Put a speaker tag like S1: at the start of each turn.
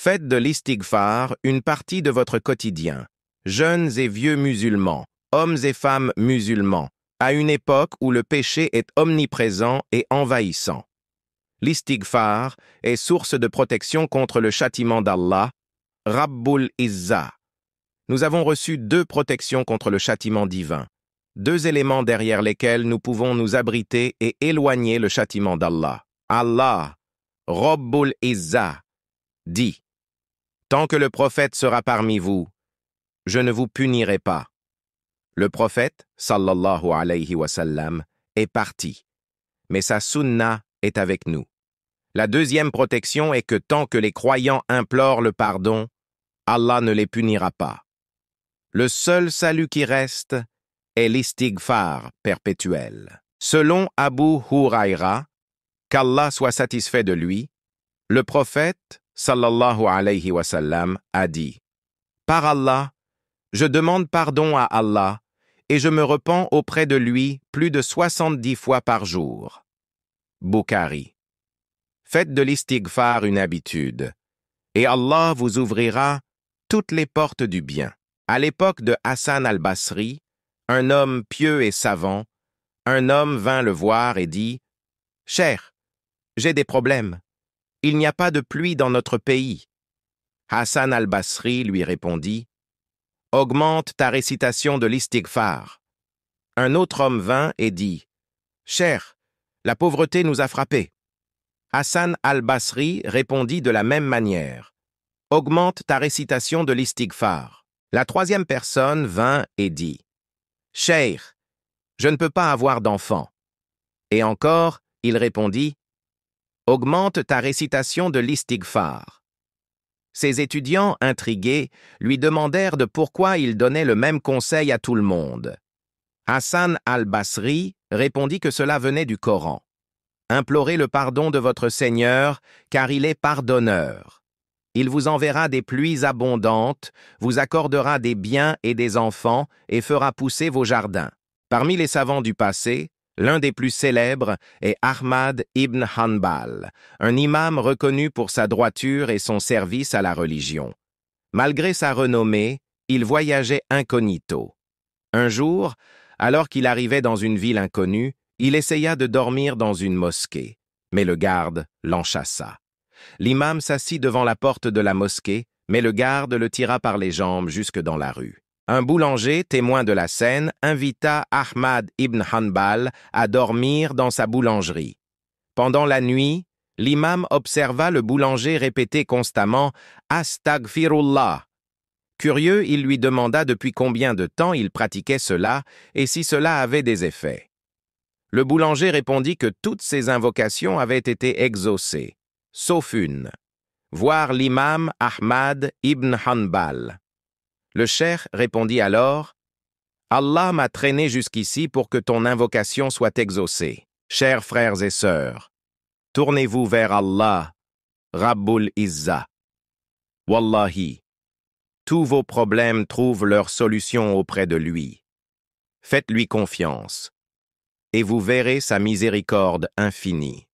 S1: Faites de l'istighfar une partie de votre quotidien. Jeunes et vieux musulmans, hommes et femmes musulmans, à une époque où le péché est omniprésent et envahissant. L'istighfar est source de protection contre le châtiment d'Allah, Rabbul Izzah. Nous avons reçu 2 protections contre le châtiment divin, 2 éléments derrière lesquels nous pouvons nous abriter et éloigner le châtiment d'Allah. Allah, Rabbul Izzah, dit: tant que le prophète sera parmi vous, je ne vous punirai pas. Le prophète, sallallahu alayhi wa sallam, est parti, mais sa sunna est avec nous. La deuxième protection est que tant que les croyants implorent le pardon, Allah ne les punira pas. Le seul salut qui reste est l'istighfar perpétuel. Selon Abu Huraira, qu'Allah soit satisfait de lui, le prophète, sallallahu alayhi wa sallam, a dit: par Allah, je demande pardon à Allah et je me repens auprès de lui plus de 70 fois par jour. Bukhari. Faites de l'istighfar une habitude, et Allah vous ouvrira toutes les portes du bien. À l'époque de Hassan al-Basri, un homme pieux et savant, un homme vint le voir et dit: Cher, j'ai des problèmes. Il n'y a pas de pluie dans notre pays. Hassan al-Basri lui répondit: augmente ta récitation de l'istighfar. Un autre homme vint et dit: Cher, la pauvreté nous a frappés. Hassan al-Basri répondit de la même manière: augmente ta récitation de l'istighfar. La troisième personne vint et dit: Cheikh, je ne peux pas avoir d'enfant. Et encore, il répondit: augmente ta récitation de l'istighfar. Ses étudiants, intrigués, lui demandèrent de pourquoi il donnait le même conseil à tout le monde. Hassan al-Basri répondit que cela venait du Coran. Implorez le pardon de votre Seigneur, car il est pardonneur. Il vous enverra des pluies abondantes, vous accordera des biens et des enfants, et fera pousser vos jardins. Parmi les savants du passé, l'un des plus célèbres est Ahmad ibn Hanbal, un imam reconnu pour sa droiture et son service à la religion. Malgré sa renommée, il voyageait incognito. Un jour, alors qu'il arrivait dans une ville inconnue, il essaya de dormir dans une mosquée, mais le garde l'enchassa. L'imam s'assit devant la porte de la mosquée, mais le garde le tira par les jambes jusque dans la rue. Un boulanger, témoin de la scène, invita Ahmad ibn Hanbal à dormir dans sa boulangerie. Pendant la nuit, l'imam observa le boulanger répéter constamment « Astaghfirullah ». Curieux, il lui demanda depuis combien de temps il pratiquait cela et si cela avait des effets. Le boulanger répondit que toutes ses invocations avaient été exaucées, sauf une: voir l'imam Ahmad ibn Hanbal. Le cheikh répondit alors: Allah m'a traîné jusqu'ici pour que ton invocation soit exaucée. Chers frères et sœurs, tournez-vous vers Allah, Rabbul Izzah. Wallahi, tous vos problèmes trouvent leur solution auprès de lui. Faites-lui confiance, et vous verrez sa miséricorde infinie.